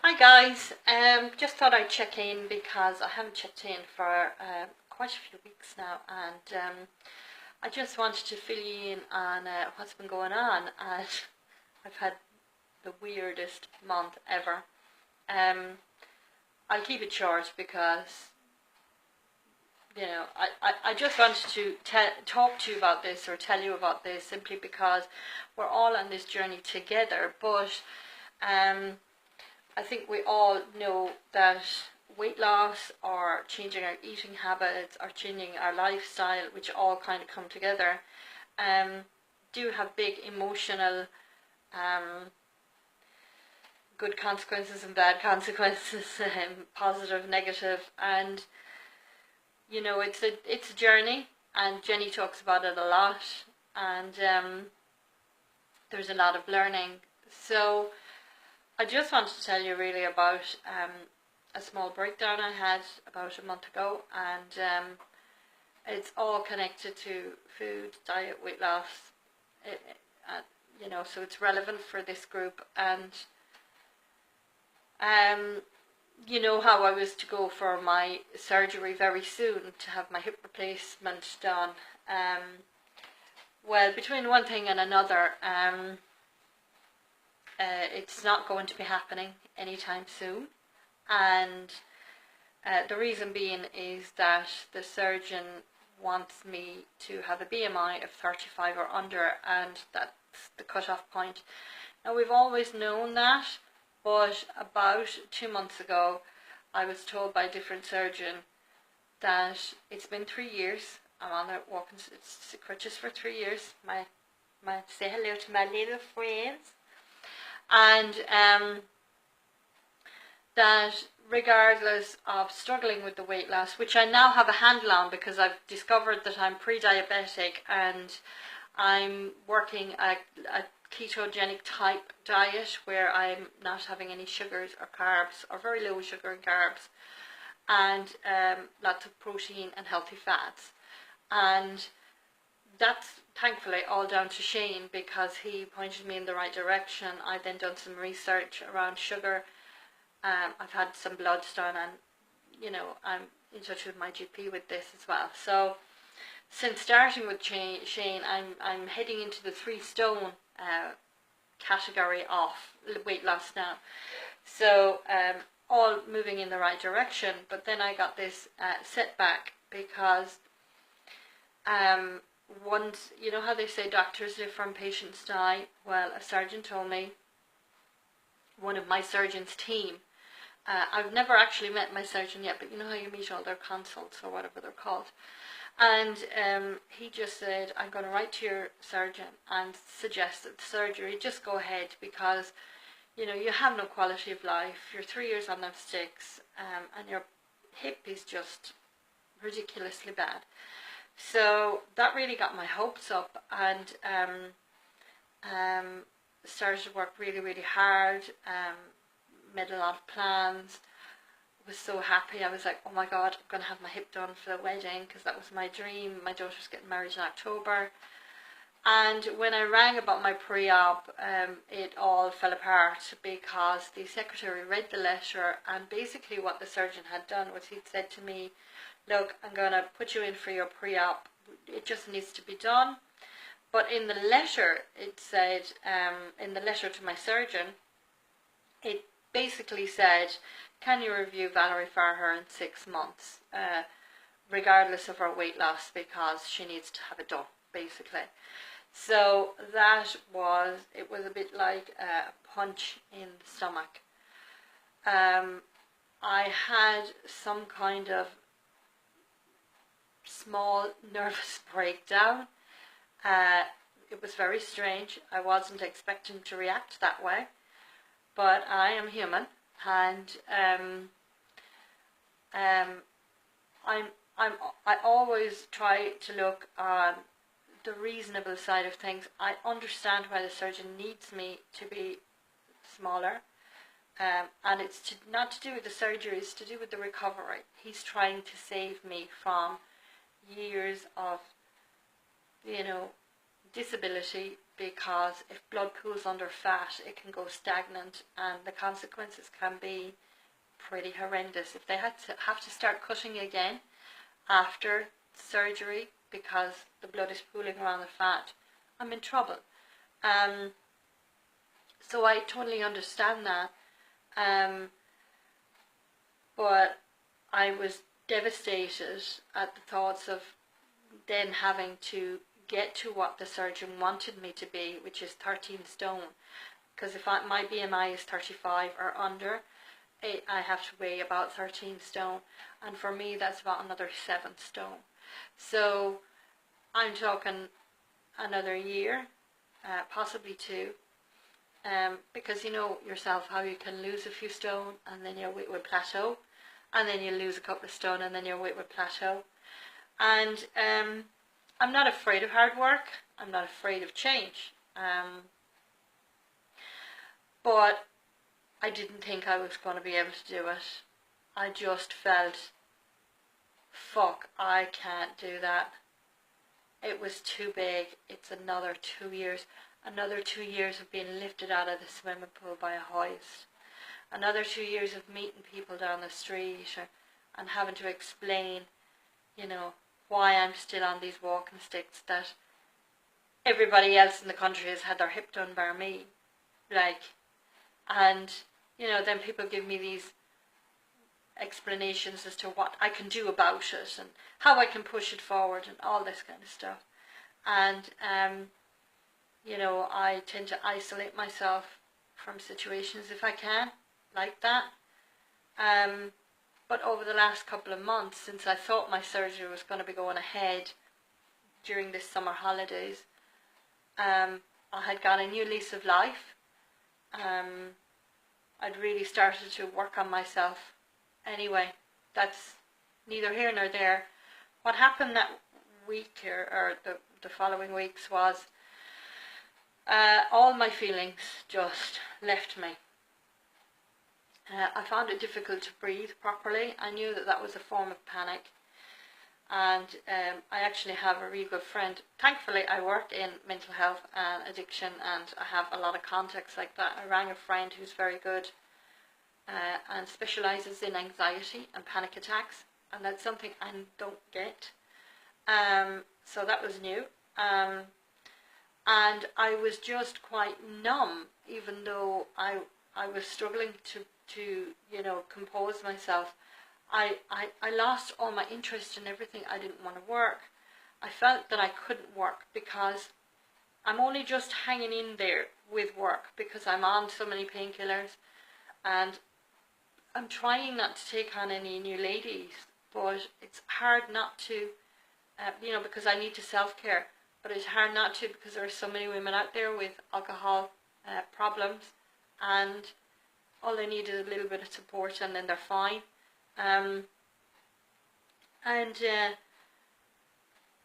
Hi guys, just thought I'd check in because I haven't checked in for quite a few weeks now, and I just wanted to fill you in on what's been going on. And I've had the weirdest month ever. I'll keep it short because I just wanted to talk to you about this, or tell you about this, simply because we're all on this journey together. But I think we all know that weight loss, or changing our eating habits, or changing our lifestyle, which all kind of come together, do have big emotional good consequences and bad consequences, positive, negative, and it's a journey, and Jenny talks about it a lot, and there's a lot of learning. So I just wanted to tell you really about a small breakdown I had about a month ago, and it's all connected to food, diet, weight loss, so it's relevant for this group. And you know how I was to go for my surgery very soon to have my hip replacement done. Well, between one thing and another, it's not going to be happening anytime soon, and the reason being is that the surgeon wants me to have a BMI of 35 or under, and that's the cutoff point. Now, we've always known that, but about 2 months ago I was told by a different surgeon that it's been 3 years. I'm on the walking crutches for 3 years. Say hello to my little friends. And that regardless of struggling with the weight loss, which I now have a handle on because I've discovered that I'm pre-diabetic, and I'm working a ketogenic type diet where I'm not having any sugars or carbs, or very low sugar and carbs, and lots of protein and healthy fats. And that's thankfully all down to Shane, because he pointed me in the right direction. I then done some research around sugar. I've had some bloods done, and I'm in touch with my GP with this as well. So since starting with Shane, I'm heading into the 3 stone category of weight loss now. So all moving in the right direction. But then I got this setback because once, you know how they say doctors live from patients die? Well, a surgeon told me, one of my surgeon's team, I've never actually met my surgeon yet, but you know how you meet all their consults or whatever they're called, and he just said, I'm going to write to your surgeon and suggest that the surgery just go ahead, because you have no quality of life, you're 3 years on them sticks, and your hip is just ridiculously bad. So that really got my hopes up, and started to work really, really hard, made a lot of plans, was so happy. I was like, oh my God, I'm going to have my hip done for the wedding, because that was my dream. My daughter's getting married in October. And when I rang about my pre-op, it all fell apart, because the secretary read the letter, and basically what the surgeon had done was he'd said to me, look, I'm going to put you in for your pre-op. It just needs to be done. But in the letter, it said, in the letter to my surgeon, it basically said, can you review Valerie Farher in 6 months, regardless of her weight loss, because she needs to have it done, basically. So it was a bit like a punch in the stomach. I had some kind of small nervous breakdown. It was very strange. I wasn't expecting to react that way, but I am human, and I always try to look on the reasonable side of things. I understand why the surgeon needs me to be smaller, and it's not to do with the surgery, it's to do with the recovery. He's trying to save me from years of disability, because if blood pools under fat, it can go stagnant, and the consequences can be pretty horrendous. If they have to start cutting again after surgery because the blood is pooling around the fat, I'm in trouble. So I totally understand that. But I was devastated at the thoughts of then having to get to what the surgeon wanted me to be, which is 13 stone. Because if my BMI is 35 or under, I have to weigh about 13 stone. And for me, that's about another 7 stone. So I'm talking another year, possibly 2. Because you know yourself how you can lose a few stone and then your weight will plateau, and then you lose a couple of stone and then your weight will plateau. And I'm not afraid of hard work. I'm not afraid of change. But I didn't think I was going to be able to do it. I just felt, fuck, I can't do that. It was too big. It's another 2 years. Another 2 years of being lifted out of the swimming pool by a hoist. Another 2 years of meeting people down the street and having to explain, you know, why I'm still on these walking sticks that everybody else in the country has had their hip done bar me. Like, and, you know, then people give me these explanations as to what I can do about it and how I can push it forward and all this kind of stuff. And, you know, I tend to isolate myself from situations if I can, like that. But over the last couple of months, since I thought my surgery was going to be going ahead during the summer holidays, I had got a new lease of life. I'd really started to work on myself. Anyway, that's neither here nor there. What happened that week or the following weeks was all my feelings just left me. I found it difficult to breathe properly. I knew that that was a form of panic. And I actually have a really good friend. Thankfully, I work in mental health and addiction, and I have a lot of contacts like that. I rang a friend who's very good and specialises in anxiety and panic attacks, and that's something I don't get. So that was new. And I was just quite numb, even though I was struggling to you know, compose myself. I lost all my interest in everything. I didn't want to work. I felt that I couldn't work because I'm only just hanging in there with work because I'm on so many painkillers, and I'm trying not to take on any new ladies, but it's hard not to, you know, because I need to self-care, but it's hard not to because there are so many women out there with alcohol problems, and all they need is a little bit of support and then they're fine.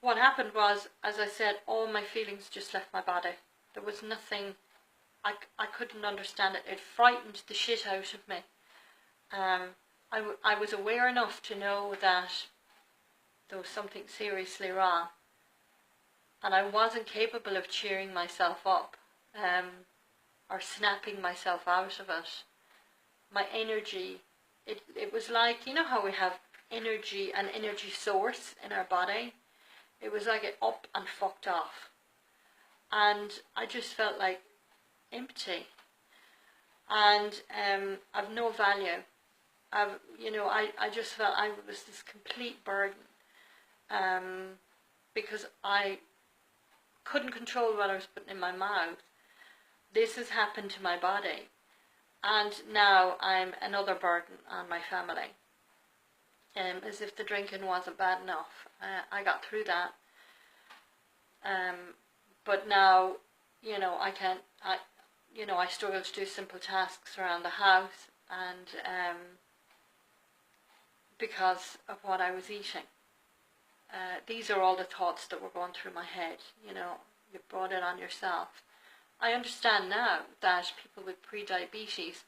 What happened was, as I said, all my feelings just left my body. There was nothing, I couldn't understand it. It frightened the shit out of me. I was aware enough to know that there was something seriously wrong, and I wasn't capable of cheering myself up or snapping myself out of it. My energy, it was like, you know how we have energy, an energy source in our body? It was like it up and fucked off. And I just felt like empty. And I've no value. You know, I just felt I was this complete burden. Because I couldn't control what I was putting in my mouth. This has happened to my body. And now I'm another burden on my family. As if the drinking wasn't bad enough. I got through that. But now, you know, I struggle to do simple tasks around the house, and because of what I was eating. These are all the thoughts that were going through my head. You know, you brought it on yourself. I understand now that people with pre-diabetes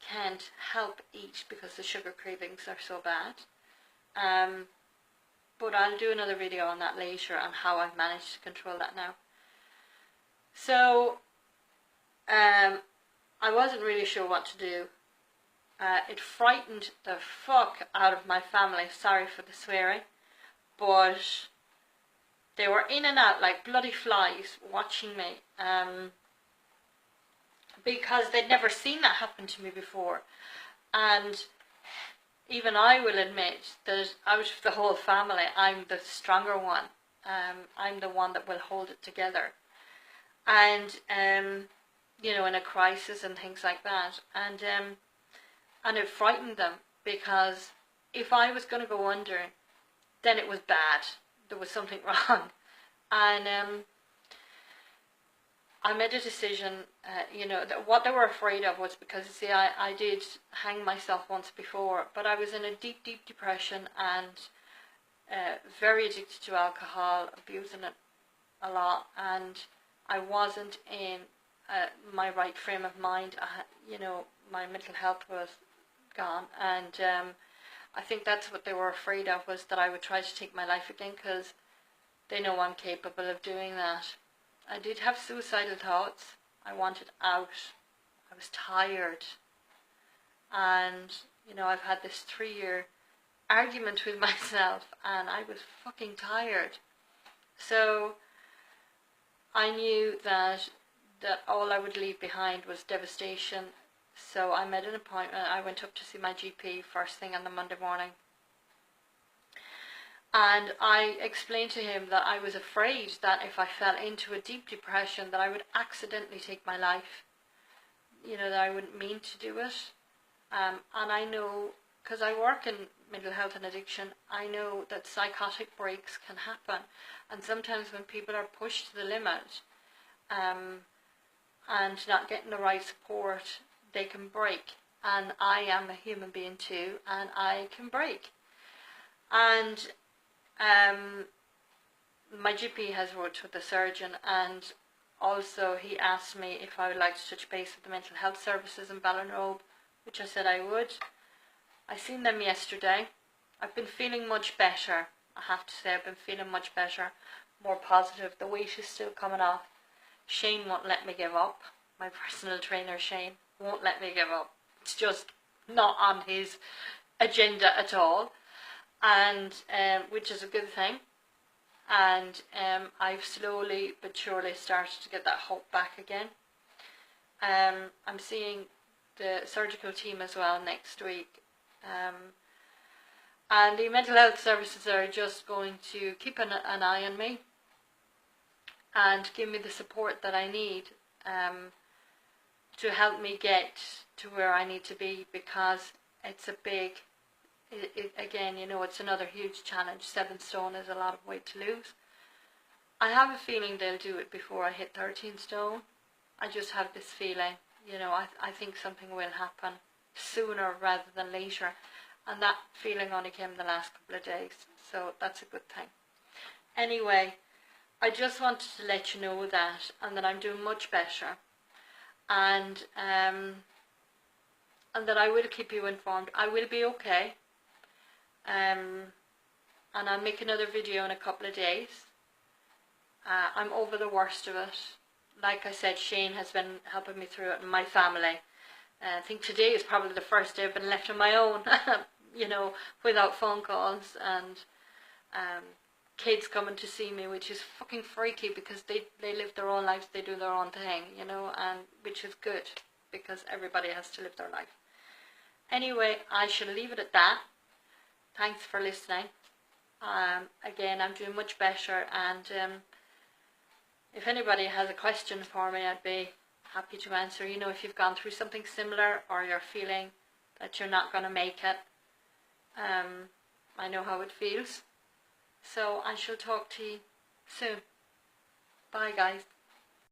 can't help eat because the sugar cravings are so bad. But I'll do another video on that later, on how I've managed to control that now. So I wasn't really sure what to do. It frightened the fuck out of my family, sorry for the swearing, but they were in and out like bloody flies watching me, because they'd never seen that happen to me before. And even I will admit that out of the whole family, I'm the stronger one. I'm the one that will hold it together. And, you know, in a crisis and things like that. And it frightened them, because if I was going to go under, then it was bad. There was something wrong. And I made a decision, you know, that what they were afraid of was because, you see, I did hang myself once before, but I was in a deep, deep depression and very addicted to alcohol, abusing it a lot, and I wasn't in my right frame of mind. You know, my mental health was gone, and I think that's what they were afraid of, was that I would try to take my life again, because they know I'm capable of doing that. I did have suicidal thoughts. I wanted out. I was tired. And, you know, I've had this 3-year argument with myself, and I was fucking tired. So I knew that all I would leave behind was devastation. So I made an appointment. I went up to see my GP first thing on the Monday morning. And I explained to him that I was afraid that if I fell into a deep depression, that I would accidentally take my life. You know, that I wouldn't mean to do it. And I know, because I work in mental health and addiction, I know that psychotic breaks can happen. And sometimes when people are pushed to the limit and not getting the right support, they can break. And I am a human being too, and I can break. And my GP has worked with the surgeon, and also he asked me if I would like to touch base with the mental health services in Ballinrobe, which I said I would. I seen them yesterday. I've been feeling much better. I have to say, I've been feeling much better, more positive. The weight is still coming off. Shane won't let me give up. My personal trainer, Shane, won't let me give up. It's just not on his agenda at all. And which is a good thing. And I've slowly but surely started to get that hope back again. I'm seeing the surgical team as well next week, and the mental health services are just going to keep an eye on me and give me the support that I need to help me get to where I need to be, because it's a big again, you know, it's another huge challenge. 7 stone is a lot of weight to lose. I have a feeling they'll do it before I hit 13 stone. I just have this feeling, you know, I think something will happen sooner rather than later. And that feeling only came the last couple of days. So that's a good thing. Anyway, I just wanted to let you know that, and that I'm doing much better. And that I will keep you informed. I will be okay. And I'll make another video in a couple of days. I'm over the worst of it. Like I said, Shane has been helping me through it, and my family. I think today is probably the first day I've been left on my own, you know, without phone calls, and kids coming to see me, which is fucking freaky, because they live their own lives, they do their own thing, you know, and which is good, because everybody has to live their life. Anyway, I shall leave it at that. Thanks for listening. Again, I'm doing much better, and if anybody has a question for me, I'd be happy to answer. You know, if you've gone through something similar, or you're feeling that you're not going to make it, I know how it feels. So I shall talk to you soon. Bye, guys.